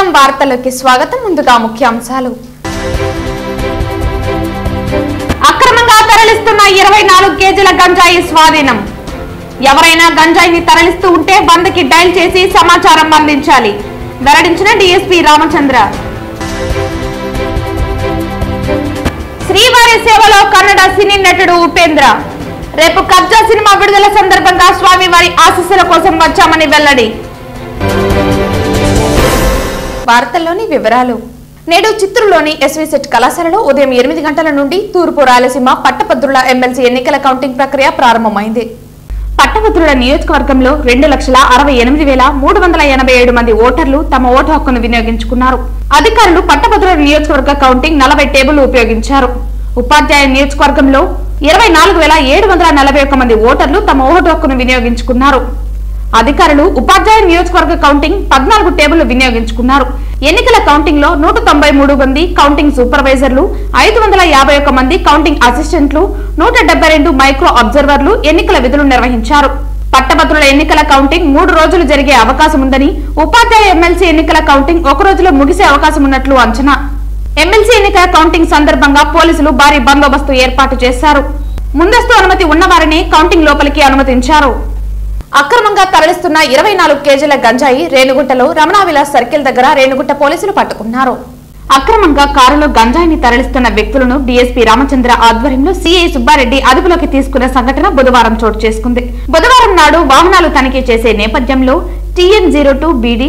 AM వార్తలకి స్వాగతం. ముందుగా ముఖ్యాంశాలు. అక్రమంగా తరలిస్తున్న 24 కేజీల గంజాయి స్వాధీనం. ఎవరైనా గంజాయిని తరలిస్తూ ఉంటే 100కి డయల్ చేసి సమాచారం అందించాలి. వెల్లడించిన డీఎస్పీ రామచంద్ర. శ్రీవారి సేవలో కన్నడ సినీ నటుడు ఉపేంద్ర. రేపు కబ్జా సినిమా విడుదల సందర్భంగా స్వామివారి ఆశీస్సుల కోసం వచ్చామని వెల్లడి. వార్తల్లోని వివరాలు. నేడు చిత్తూరులోని ఎస్వి సెట్ కళాశాలలో ఉదయం 8 గంటల నుండి తూర్పు రాయలసీమ పట్టభద్రుల ఎమ్మెల్సీ ఎన్నికల కౌంటింగ్ ప్రక్రియ ప్రారంభమైంది. పట్టభద్రుల నియోజకవర్గంలో 2,68,387 మంది ఓటర్లు తమ ఓటు హక్కును వినియోగించుకున్నారు. అధికారులు పట్టభద్రుల నియోజకవర్గ కౌంటింగ్ 40 టేబుల్ ఉపయోగించారు. ఉపాధ్యాయ నియోజకవర్గంలో 24,741 మంది ఓటర్లు తమ ఓటు హక్కును వినియోగించుకున్నారు. అధికారులు ఉపాధ్యాయ నియోజకవర్గ కౌంటింగ్ 14 టేబుల్ వినియోగించుకున్నారు. ఎన్నికల కౌంటింగ్ లో 193 మంది కౌంటింగ్ సూపర్వైజర్లు, 551 మంది కౌంటింగ్ అసిస్టెంట్లు, 172 మైక్రో అబ్జర్వర్లు ఎన్నికల విధులు నిర్వహించారు. పట్టభద్రుల ఎన్నికల కౌంటింగ్ 3 రోజులు జరిగే అవకాశం ఉందని, ఉపాధ్యాయ ఎమ్మెల్సీ ఎన్నికల కౌంటింగ్ 1 రోజులో ముగిసే అవకాశం ఉన్నట్లు అంచనా. ఎమ్మెల్సీ ఎన్నికల కౌంటింగ్ సందర్భంగా పోలీసులు భారీ బందోబస్తు ఏర్పాటు చేశారు. ముందస్తు అనుమతి ఉన్నవారిని కౌంటింగ్ లోపలికి అనుమతించారు. అక్రమంగా తరలిస్తున్న 24 కేజీల గంజాయి రేణుగుంటలో రమణ విలాస్ సర్కిల్ దగ్గర రేణుగుంట పోలీసులు పట్టుకున్నారు. అక్రమంగా కారులో గంజాయిని తరలిస్తున్న వ్యక్తులను డీఎస్పీ రామచంద్ర ఆధ్వర్యంలో సిఐ సుబ్బారెడ్డి అదుపులోకి తీసుకున్న సంఘటన బుధవారం చోటు చేసుకుంది. బుధవారం నాడు వాహనాలు తనిఖీ చేసే నేపథ్యంలో TN02 BD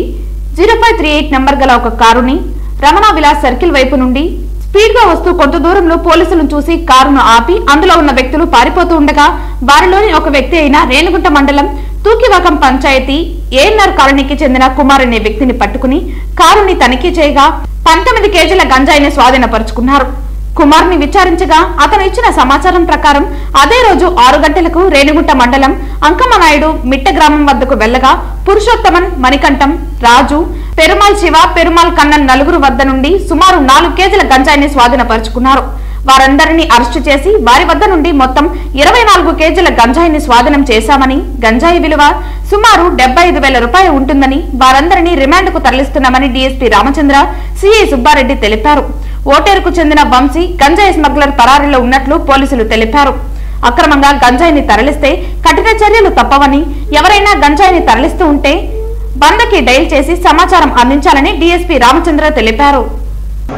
0538 నంబర్ గల ఒక కారుని రమణ విలాస్ సర్కిల్ వైపు నుండి స్పీడ్ గా వస్తూ కొంత దూరంలో పోలీసులను చూసి కారును ఆపి అందులో ఉన్న వ్యక్తులు పారిపోతూ ఉండగా వారిలోని ఒక వ్యక్తి అయిన రేణుగుంట మండలం తూకివాకం పంచాయతీ ఏఎన్ఆర్ కాలనీకి చెందిన కుమార్ అనే వ్యక్తిని పట్టుకుని కారుని తనిఖీ చేయగా 19 కేజీల గంజాయిని స్వాధీనపరుచుకున్నారు. కుమార్ ని విచారించగా అతను ఇచ్చిన సమాచారం ప్రకారం అదే రోజు 6 గంటలకు రేణుగుంట మండలం అంకమనాయుడు మిట్ట గ్రామం వద్దకు వెళ్లగా పురుషోత్తమన్, మణికంఠం, రాజు, పెరుమాల్ శివ, పెరుమాల్ కన్నన్ నలుగురు వద్ద నుండి సుమారు 4 కేజీల గంజాయిని స్వాధీనపరుచుకున్నారు. వారందరినీ అరెస్టు చేసి వారి వద్ద నుండి మొత్తం 24 కేజీల గంజాయిని స్వాధీనం చేశామని, గంజాయి విలువ సుమారు 75,000 రూపాయలు ఉంటుందని, వారందరినీ రిమాండ్ కు తరలిస్తున్నామని డీఎస్పీ రామచంద్ర, సిఐ సుబ్బారెడ్డి తెలిపారు. ఓటేరుకు చెందిన వంశీ గంజాయి స్మగ్లర్ పరారీలో ఉన్నట్లు పోలీసులు తెలిపారు. అక్రమంగా గంజాయిని తరలిస్తే కఠిన చర్యలు తప్పవని, ఎవరైనా గంజాయిని తరలిస్తూ ఉంటే 100కి డయల్ చేసి సమాచారం అందించాలని డీఎస్పీ రామచంద్ర తెలిపారు.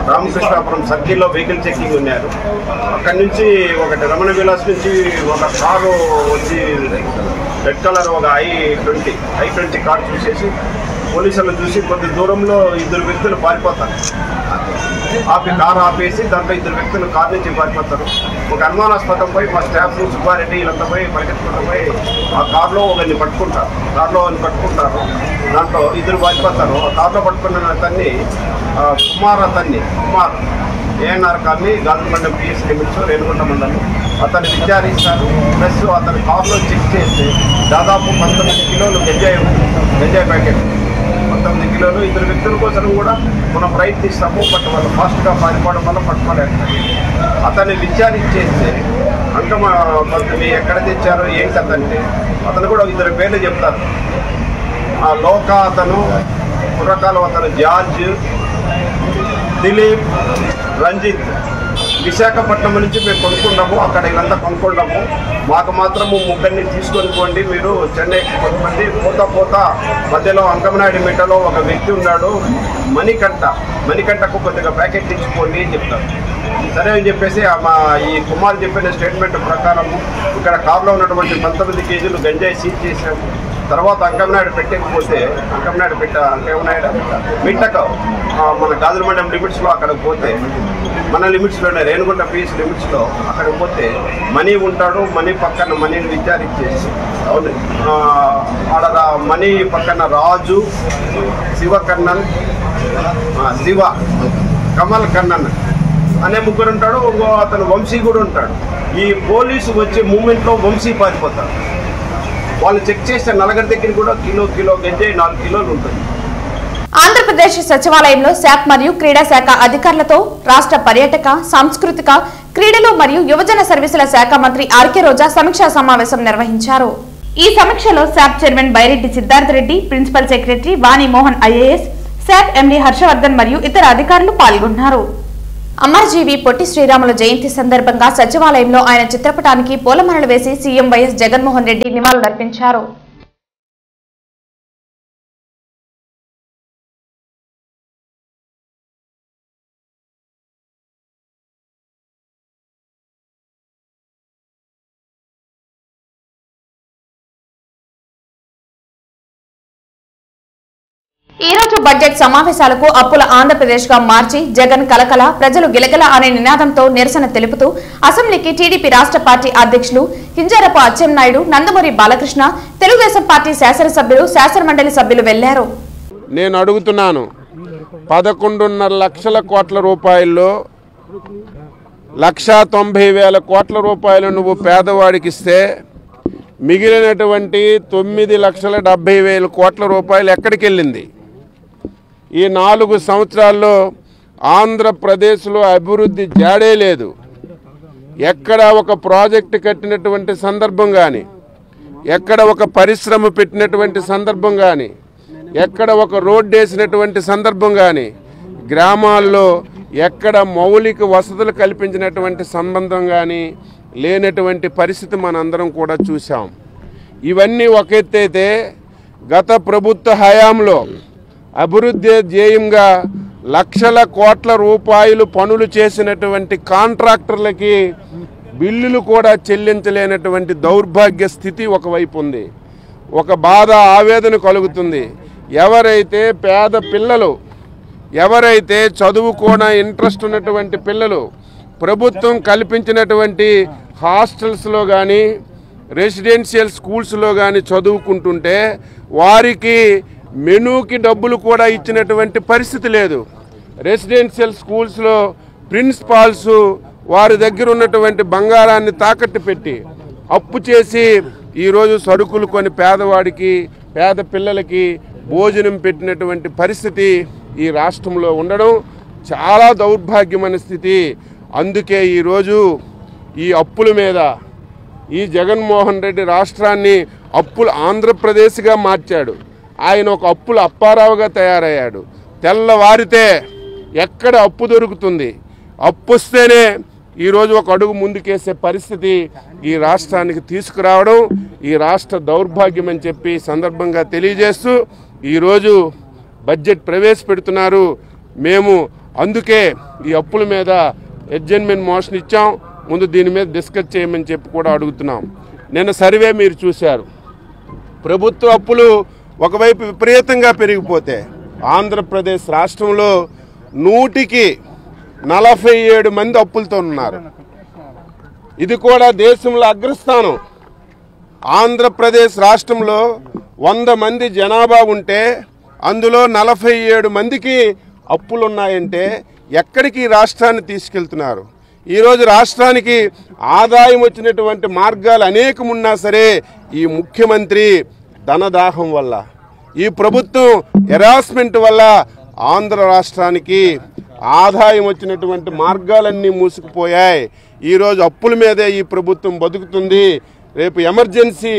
రామకృష్ణాపురం సర్కిల్లో వెహికల్ చెకింగ్ ఉన్నారు. అక్కడి నుంచి ఒకటి రమణ విలాస్ నుంచి ఒక కారు వచ్చి రెడ్ కలర్ ఒక I20 కారు చూసేసి పోలీసులు చూసి కొద్ది దూరంలో 2 వ్యక్తులు పారిపోతారు. కారు ఆపేసి దాంట్లో 2 వ్యక్తులు కారు నుంచి పారిపోతారు. ఒక అనుమానాస్పదం పోయి మా స్టాఫ్ సుబ్బారెడ్డి వీళ్ళంతా పోయి పరిగెత్తుకుంటూ పోయి ఆ కారులో ఒకరిని పట్టుకుంటారు. దాంట్లో 2 పారిపోతారు. ఆ కారులో పట్టుకున్న అతన్ని Kumar ANR colony Gajulamandalam PS limits Renigunta మండలం అతన్ని విచారిస్తారు. ప్లస్ అతని కారులో చెక్ చేస్తే దాదాపు 19 కిలోలు గంజాయి ప్యాకెట్, 19 కిలోలు. 2 వ్యక్తుల కోసం కూడా మనం ప్రయత్నిస్తాము. బట్ వాళ్ళు ఫాస్ట్గా పారిపోవడం వల్ల పట్టుకోలేదు. అతన్ని విచారించేస్తే అంటే మీరు ఎక్కడ తెచ్చారో ఏంటంటే అతను కూడా 2 పేర్లు చెప్తారు. ఆ లోక అతను, కుర్రకాలం అతను జార్జ్, దిలీప్, రంజిత్. విశాఖపట్నం నుంచి మేము కొనుక్కున్నాము. అక్కడ వీళ్ళంతా కొనుక్కున్నాము. మాకు మాత్రము 3 తీసుకొని పోండి. మీరు చెన్నైకి కొంతమంది పోతా మధ్యలో అంకమనాయుడు మిట్టలో ఒక వ్యక్తి ఉన్నాడు, మణికంఠకు కొద్దిగా ప్యాకెట్ ఇచ్చిపోండి అని చెప్తారు. సరే అని చెప్పేసి ఈ కుమార్ చెప్పిన స్టేట్మెంట్ ప్రకారం ఇక్కడ కారులో ఉన్నటువంటి 19 కేజీలు గంజాయి సీజ్ చేశాము. తర్వాత అంకమనాయుడు పెట్టకపోతే మిట్టకు మన గాజులమండలం లిమిట్స్లో అక్కడికి పోతే, మన లిమిట్స్లోనే రేణుగుంట PS లిమిట్స్లో అక్కడికి పోతే మనీ ఉంటాడు. మనీ పక్కన మనీని విచారించేసి ఆడ మనీ పక్కన రాజు, కమల్ కన్నన్ అనే 3 ఉంటాడు. అతను వంశీ కూడా ఉంటాడు. ఈ పోలీసు వచ్చే మూమెంట్లో వంశీ పారిపోతాడు. వాళ్ళు చెక్ చేస్తే నలగర్ దగ్గర కూడా కిలో గంజాయి 4 కిలోలు ఉంటుంది. ఆంధ్రప్రదేశ్ సచివాలయంలో శాఖ మరియు క్రీడా శాఖ అధికారులతో రాష్ట్ర పర్యాటక, సాంస్కృతిక, క్రీడలు మరియు యువజన సర్వీసుల శాఖ మంత్రి ఆర్కే రోజా సమీక్షా సమావేశం నిర్వహించారు. ఈ సమీక్షలో SAAP chairman Byreddy Siddhartha Reddy, principal secretary Vani Mohan IAS, SAAP MD Harshavardhan మరియు ఇతర అధికారులు పాల్గొన్నారు. అమరజీవి పొట్టి శ్రీరాములు జయంతి సందర్భంగా సచివాలయంలో ఆయన చిత్రపటానికి పూలమాలలు వేసి సీఎం వైఎస్ జగన్మోహన్ రెడ్డి నివాళులర్పించారు. ఈ రోజు బడ్జెట్ సమావేశాలకు అప్పుల ఆంధ్రప్రదేశ్ గా మార్చి జగన్ కలకల ప్రజలు గిలగల అనే నినాదంతో నిరసన తెలుపుతూ అసెంబ్లీకి టీడీపీ రాష్ట్ర పార్టీ అధ్యక్షులు కింజరపు అచ్చెన్నాయుడు, నందమూరి బాలకృష్ణ, తెలుగుదేశం పార్టీ శాసనసభ్యులు, శాసనమండలి సభ్యులు వెళ్లారు. నేను అడుగుతున్నాను, 11.5 లక్షల కోట్ల రూపాయల్లో 1,90,000 కోట్ల రూపాయలు నువ్వు పేదవాడికి ఇస్తే మిగిలినటువంటి 9,70,000 కోట్ల రూపాయలు ఎక్కడికి వెళ్ళింది? ఈ 4 సంవత్సరాల్లో ఆంధ్రప్రదేశ్లో అభివృద్ధి జాడే లేదు. ఎక్కడ ఒక ప్రాజెక్టు కట్టినటువంటి సందర్భం కానీ, ఎక్కడ ఒక పరిశ్రమ పెట్టినటువంటి సందర్భం కానీ, ఎక్కడ ఒక రోడ్డు వేసినటువంటి సందర్భం కానీ, గ్రామాల్లో ఎక్కడ మౌలిక వసతులు కల్పించినటువంటి సంబంధం కానీ లేనటువంటి పరిస్థితి మనందరం కూడా చూసాం. ఇవన్నీ ఒక ఎత్తైతే గత ప్రభుత్వ హయాంలో అభివృద్ధి ధ్యేయంగా లక్షల కోట్ల రూపాయలు పనులు చేసినటువంటి కాంట్రాక్టర్లకి బిల్లులు కూడా చెల్లించలేనటువంటి దౌర్భాగ్య స్థితి ఒకవైపు ఉంది. ఒక బాధ, ఆవేదన కలుగుతుంది. ఎవరైతే పేద పిల్లలు, ఎవరైతే చదువుకోన ఇంట్రెస్ట్ ఉన్నటువంటి పిల్లలు ప్రభుత్వం కల్పించినటువంటి హాస్టల్స్లో కానీ రెసిడెన్షియల్ స్కూల్స్లో కానీ చదువుకుంటుంటే వారికి మెనూకి డబ్బులు కూడా ఇచ్చినటువంటి పరిస్థితి లేదు. రెసిడెన్షియల్ స్కూల్స్లో ప్రిన్సిపాల్స్ వారి దగ్గర ఉన్నటువంటి బంగారాన్ని తాకట్టు పెట్టి అప్పు చేసి ఈరోజు సరుకులు కొని పేదవాడికి, పేద పిల్లలకి భోజనం పెట్టినటువంటి పరిస్థితి ఈ రాష్ట్రంలో ఉండడం చాలా దౌర్భాగ్యమైన స్థితి. అందుకే ఈరోజు ఈ అప్పుల మీద ఈ జగన్మోహన్ రెడ్డి రాష్ట్రాన్ని అప్పుల ఆంధ్రప్రదేశ్గా మార్చాడు. ఆయన ఒక అప్పుల అప్పారావుగా తయారయ్యాడు. తెల్లవారితే ఎక్కడ అప్పు దొరుకుతుంది, అప్పు వస్తేనే ఈరోజు ఒక అడుగు ముందుకేసే పరిస్థితి ఈ రాష్ట్రానికి తీసుకురావడం ఈ రాష్ట్ర దౌర్భాగ్యం అని చెప్పి సందర్భంగా తెలియజేస్తూ ఈరోజు బడ్జెట్ ప్రవేశపెడుతున్నారు. మేము అందుకే ఈ అప్పుల మీద అడ్జర్న్మెంట్ మోషన్ ఇచ్చాం. ముందు దీని మీద డిస్కస్ చేయమని చెప్పి కూడా అడుగుతున్నాం. నిన్న సర్వే మీరు చూశారు. ప్రభుత్వ అప్పులు ఒకవైపు విపరీతంగా పెరిగిపోతే ఆంధ్రప్రదేశ్ రాష్ట్రంలో 100కి 47 మంది అప్పులతో ఉన్నారు. ఇది కూడా దేశంలో అగ్రస్థానం. ఆంధ్రప్రదేశ్ రాష్ట్రంలో 100 మంది జనాభా ఉంటే అందులో 47 మందికి అప్పులు ఉన్నాయంటే ఎక్కడికి రాష్ట్రాన్ని తీసుకెళ్తున్నారు? ఈరోజు రాష్ట్రానికి ఆదాయం వచ్చినటువంటి మార్గాలు అనేకమున్నా సరే ఈ ముఖ్యమంత్రి ధనదాహం వల్ల, ఈ ప్రభుత్వం హెరాస్మెంట్ వల్ల ఆంధ్ర రాష్ట్రానికి ఆదాయం వచ్చినటువంటి మార్గాలన్నీ మూసుకుపోయాయి. ఈరోజు అప్పుల మీదే ఈ ప్రభుత్వం బతుకుతుంది. రేపు ఎమర్జెన్సీ,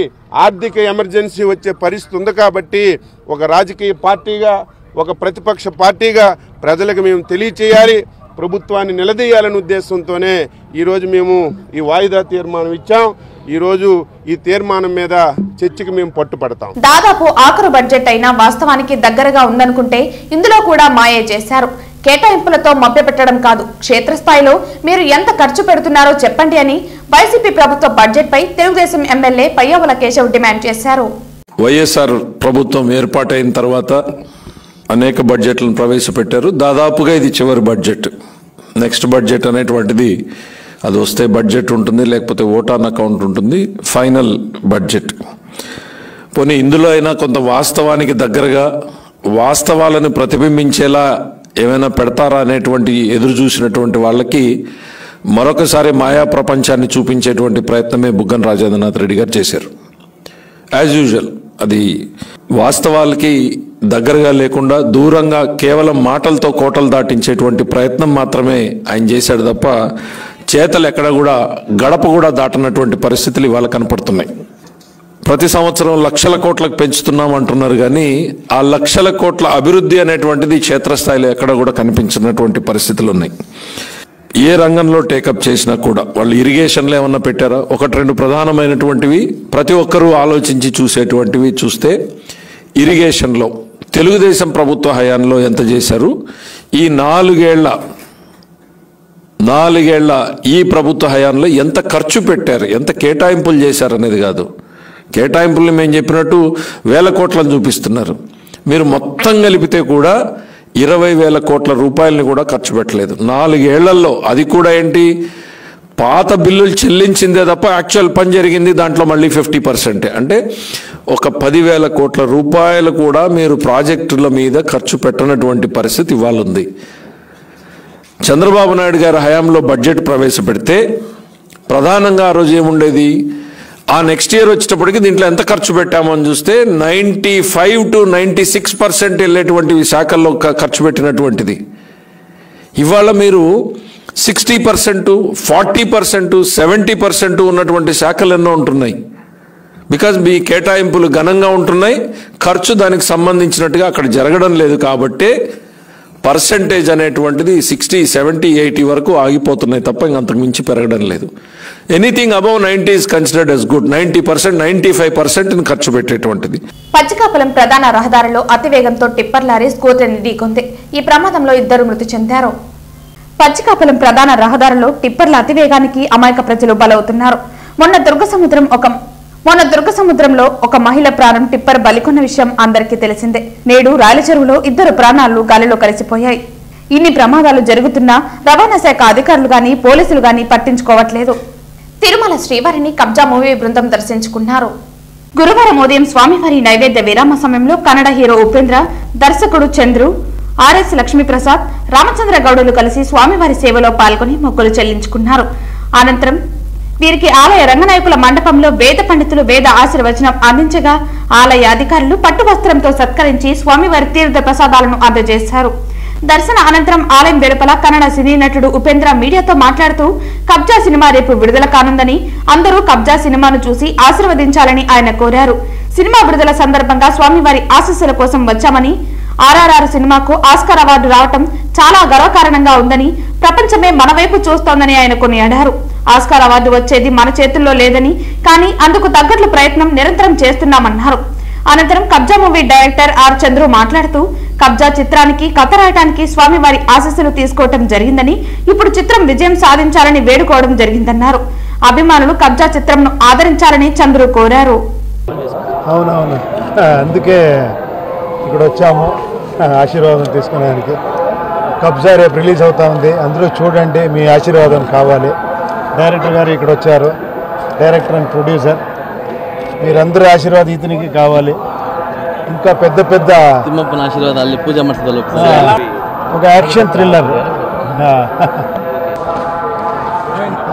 ఆర్థిక ఎమర్జెన్సీ వచ్చే పరిస్థితి ఉంది కాబట్టి ఒక రాజకీయ పార్టీగా, ఒక ప్రతిపక్ష పార్టీగా ప్రజలకు మేము తెలియచేయాలి, ప్రభుత్వాన్ని నిలదీయాలనే ఉద్దేశంతోనే ఈరోజు మేము ఈ వాయిదా తీర్మానం ఇచ్చాం. ఈరోజు ఈ తీర్మానం మీద చర్చకు మేము పట్టుపడతాం. దాదాపు ఆఖరు బడ్జెట్ అయినా వాస్తవానికి దగ్గరగా ఉందనుకుంటే ఇందులో కూడా మాయే చేశారు. కేటాయింపులతో మభ్యపెట్టడం కాదు, క్షేత్రస్థాయిలో మీరు ఎంత ఖర్చు పెడుతున్నారో చెప్పండి అని వైసీపీ ప్రభుత్వ బడ్జెట్ పై తెలుగుదేశం ఎమ్మెల్యే పయ్యావుల కేశవ్ డిమాండ్ చేశారు. వైఎస్ఆర్ ప్రభుత్వం ఏర్పాటైన తర్వాత అనేక బడ్జెట్లను ప్రవేశపెట్టారు. దాదాపుగా ఇది చివరి బడ్జెట్. నెక్స్ట్ బడ్జెట్ అనేటువంటిది అది వస్తే బడ్జెట్ ఉంటుంది, లేకపోతే ఓట్ ఆన్ అకౌంట్ ఉంటుంది, ఫైనల్ బడ్జెట్. పోనీ ఇందులో అయినా కొంత వాస్తవానికి దగ్గరగా వాస్తవాలను ప్రతిబింబించేలా ఏమైనా పెడతారా అనేటువంటి ఎదురు చూసినటువంటి వాళ్ళకి మరొకసారి మాయా ప్రపంచాన్ని చూపించేటువంటి ప్రయత్నమే బుగ్గన రాజేంద్రనాథ్ రెడ్డి గారు చేశారు. యాజ్ యూజువల్ అది వాస్తవాలకి దగ్గరగా లేకుండా దూరంగా కేవలం మాటలతో కోటలు దాటించేటువంటి ప్రయత్నం మాత్రమే ఆయన చేశాడు తప్ప చేతలు ఎక్కడ కూడా గడప కూడా దాటనటువంటి పరిస్థితులు ఇవాళ కనపడుతున్నాయి. ప్రతి సంవత్సరం లక్షల కోట్లకు పెంచుతున్నాం అంటున్నారు, కానీ ఆ లక్షల కోట్ల అభివృద్ధి అనేటువంటిది క్షేత్రస్థాయిలో ఎక్కడ కూడా కనిపించినటువంటి పరిస్థితులు ఉన్నాయి. ఏ రంగంలో టేకప్ చేసినా కూడా వాళ్ళు ఇరిగేషన్లో ఏమన్నా పెట్టారా? 1-2 ప్రధానమైనటువంటివి ప్రతి ఒక్కరూ ఆలోచించి చూసేటువంటివి చూస్తే, ఇరిగేషన్లో తెలుగుదేశం ప్రభుత్వ హయాంలో ఎంత చేశారు, ఈ 4 ఏళ్ల ఈ ప్రభుత్వ హయాంలో ఎంత ఖర్చు పెట్టారు, ఎంత కేటాయింపులు చేశారు అనేది కాదు. కేటాయింపులు మేము చెప్పినట్టు వేల కోట్లను చూపిస్తున్నారు. మీరు మొత్తం కలిపితే కూడా 20,000 కోట్ల రూపాయలని కూడా ఖర్చు పెట్టలేదు 4 ఏళ్లలో. అది కూడా ఏంటి, పాత బిల్లులు చెల్లించిందే తప్ప యాక్చువల్ పని జరిగింది దాంట్లో మళ్ళీ 50%. అంటే ఒక 10,000 కోట్ల రూపాయలు కూడా మీరు ప్రాజెక్టుల మీద ఖర్చు పెట్టనటువంటి పరిస్థితి ఇవాళ ఉంది. చంద్రబాబు నాయుడు గారి హయాంలో బడ్జెట్ ప్రవేశపెడితే ప్రధానంగా ఆ రోజు ఏముండేది, ఆ నెక్స్ట్ ఇయర్ వచ్చేటప్పటికి దీంట్లో ఎంత ఖర్చు పెట్టామో అని చూస్తే 95 to 96% వెళ్ళేటువంటి శాఖల్లో ఖర్చు పెట్టినటువంటిది. ఇవాళ మీరు 60%, 40%, 70% ఉన్నటువంటి శాఖలు ఎన్నో ఉంటున్నాయి. బికాజ్ మీ కేటాయింపులు ఘనంగా ఉంటున్నాయి, ఖర్చు దానికి సంబంధించినట్టుగా అక్కడ జరగడం లేదు. కాబట్టి పర్సెంటేజ్ అనేటువంటిది 60, 70, 80 వరకు ఆగిపోతున్నాయి తప్ప ఇంకంతకు మించి పెరగడం లేదు. Anything above 90 is considered as good. 90%, 95% ఖర్చు పెట్టేటువంటిది. పచ్చికాపులం ప్రధాన రహదారిలో అతివేగంతో టిప్పర్ లారీ స్కూటర్ని ఢీకొంది. ఈ ప్రమాదంలో 2 మృతి చెందారు. పచ్చికాపులం ప్రధాన రహదారిలో టిప్పర్ల అతివేగానికి అమాయక ప్రజలు బలవుతున్నారు. మొన్న దుర్గసముద్రంలో ఒక మహిళ ప్రాణం టిప్పర్ బలికొన్న విషయం అందరికీ తెలిసిందే. నేడు రాయలచెరువులో 2 ప్రాణాలు గాలిలో కలిసిపోయాయి. ఇన్ని ప్రమాదాలు జరుగుతున్నా రవాణా శాఖ అధికారులు గాని పోలీసులు గాని పట్టించుకోవట్లేదు. తిరుమల శ్రీవారిని కబ్జా మూవీ బృందం దర్శించుకున్నారు. గురువారం ఉదయం స్వామివారి నైవేద్య విరామ సమయంలో కన్నడ హీరో ఉపేంద్ర, దర్శకుడు చంద్రు, ఆర్ఎస్ లక్ష్మీప్రసాద్, రామచంద్ర గౌడులు కలిసి స్వామివారి సేవలో పాల్గొని మొక్కులు చెల్లించుకున్నారు. అనంతరం వీరికి ఆలయ రంగనాయకుల మండపంలో వేద పండితులు వేద ఆశీర్వచనం అందించగా ఆలయ అధికారులు పట్టు వస్త్రంతో సత్కరించి స్వామివారి తీర్థ ప్రసాదాలను అందజేశారు. దర్శన అనంతరం ఆలయం వెలుపల కన్నడ సినీ నటుడు ఉపేంద్ర మీడియాతో మాట్లాడుతూ కబ్జా సినిమా రేపు విడుదల కానుందని, అందరూ కబ్జా సినిమాను చూసి ఆశీర్వదించాలని ఆయన కోరారు. సినిమా విడుదల సందర్భంగా స్వామివారి ఆశీస్సుల కోసం వచ్చామని, RRR సినిమాకు ఆస్కార్ అవార్డు రావటం చాలా గర్వకారణంగా ఉందని, ప్రపంచమే మన వైపు చూస్తోందని ఆయన కొనియాడారు. ఆస్కార్ అవార్డు వచ్చేది మన చేతుల్లో లేదని, కానీ అందుకు తగ్గట్లు ప్రయత్నం నిరంతరం చేస్తున్నామన్నారు. అనంతరం కబ్జా మూవీ డైరెక్టర్ ఆర్ చంద్రు మాట్లాడుతూ కబ్జా చిత్రానికి కథ రాయటానికి స్వామివారి ఆశీస్సులు తీసుకోవటం జరిగిందని, ఇప్పుడు చిత్రం విజయం సాధించాలని వేడుకోవడం జరిగిందన్నారు. అభిమానులు కబ్జా చిత్రంను ఆదరించాలని చంద్రు కోరారు. అవునవును, అందుకే ఇక్కడ వచ్చాము ఆశీర్వాదం తీసుకునేందుకు. కబ్జా రేపు రిలీజ్ అవుతా ఉంది, అందరూ చూడండి, మీ ఆశీర్వాదం కావాలి. డైరెక్టర్ గారు ఇక్కడ వచ్చారు, డైరెక్టర్ అండ్ ప్రొడ్యూసర్, మీరందరూ ఆశీర్వాదం ఇతనికి కావాలి. ఇంకా పెద్ద పెద్ద ఆశీర్వాదాలు పూజ మర్తలు, ఒక యాక్షన్ థ్రిల్లర్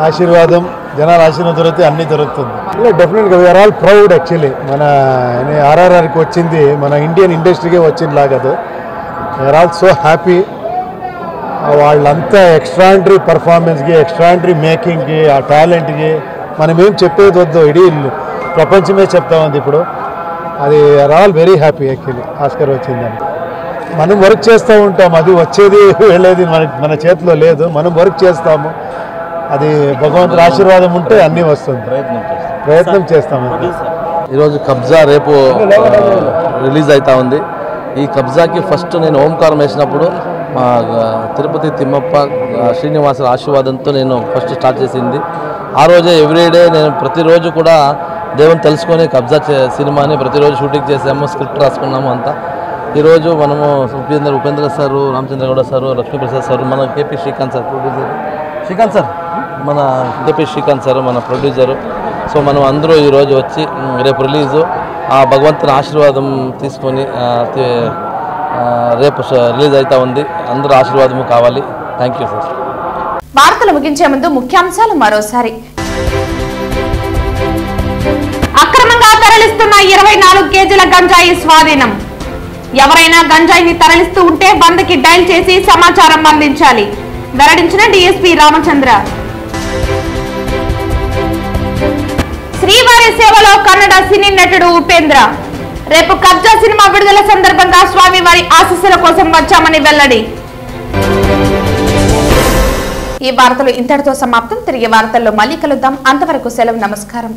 ఆశీర్వాదం, జనాల ఆశీర్వాదం దొరికితే అన్నీ దొరుకుతుంది. డెఫినెట్గా వీఆర్ ఆల్ ప్రౌడ్. యాక్చువల్లీ మన RRRకి వచ్చింది మన ఇండియన్ ఇండస్ట్రీకే వచ్చింది లాగదు. We're all so happy. వాళ్ళంతా ఎక్స్ట్రాండరీ పర్ఫార్మెన్స్కి, ఎక్స్ట్రాండరీ మేకింగ్కి, ఆ టాలెంట్కి మనం ఏం చెప్పేది వద్దు, ఇడీ ప్రపంచమే చెప్తా ఉంది ఇప్పుడు. అది are all very happy actually Oscar వచ్చిందని. మనం వర్క్ చేస్తూ ఉంటాం, అది వచ్చేది వెళ్ళేది మన చేతిలో లేదు. మనం వర్క్ చేస్తాము, అది భగవంతుడి ఆశీర్వాదం ఉంటే అన్నీ వస్తుంది. ప్రయత్నం చేస్తాము. ఈరోజు కబ్జా రేపు రిలీజ్ అవుతా ఉంది. ఈ కబ్జాకి ఫస్ట్ నేను ఓంకారం వేసినప్పుడు మా తిరుపతి తిమ్మప్ప శ్రీనివాసుల ఆశీర్వాదంతో నేను ఫస్ట్ స్టార్ట్ చేసింది. ఆ రోజే ఎవ్రీడే నేను ప్రతిరోజు కూడా దేవుని తెలుసుకొని కబ్జా సినిమాని ప్రతిరోజు షూటింగ్ చేసాము, స్క్రిప్ట్ రాసుకున్నాము అంతా. ఈరోజు మనము Upendra sir, Ramachandra Gowda sir, Lakshmiprasad sir, మన KP శ్రీకాంత్ సార్ ప్రొడ్యూసర్, మన KP శ్రీకాంత్ సారు మన ప్రొడ్యూసరు. సో మనం అందరూ ఈరోజు వచ్చి రేపు రిలీజు ఆ భగవంతుని ఆశీర్వాదం తీసుకొని రేపు రిలీజ్ అవుతా ఉంది. అందరూ ఆశీర్వాదము కావాలి. Thank you sir. వార్తలు ముగించే ముందు ముఖ్యాంశాలు మరోసారి. అక్రమంగా తరలిస్తున్న 24 కేజీల గంజాయి స్వాధీనం. ఎవరైనా గంజాయిని తరలిస్తూ ఉంటే 100కి డైల్ చేసి సమాచారం అందించాలి, వెల్లడించిన DSP రామచంద్ర. శ్రీవారి సేవలో కన్నడ సినీ నటుడు ఉపేంద్ర. రేపు కబ్జా సినిమా విడుదల సందర్భంగా స్వామి వారి ఆశీస్సుల కోసం వచ్చామని వెల్లడి. ఈ వార్తలు ఇంతటితో సమాప్తం. తిరిగి వార్తల్లో మళ్ళీ కలుద్దాం. అంతవరకు సెలవు. నమస్కారం.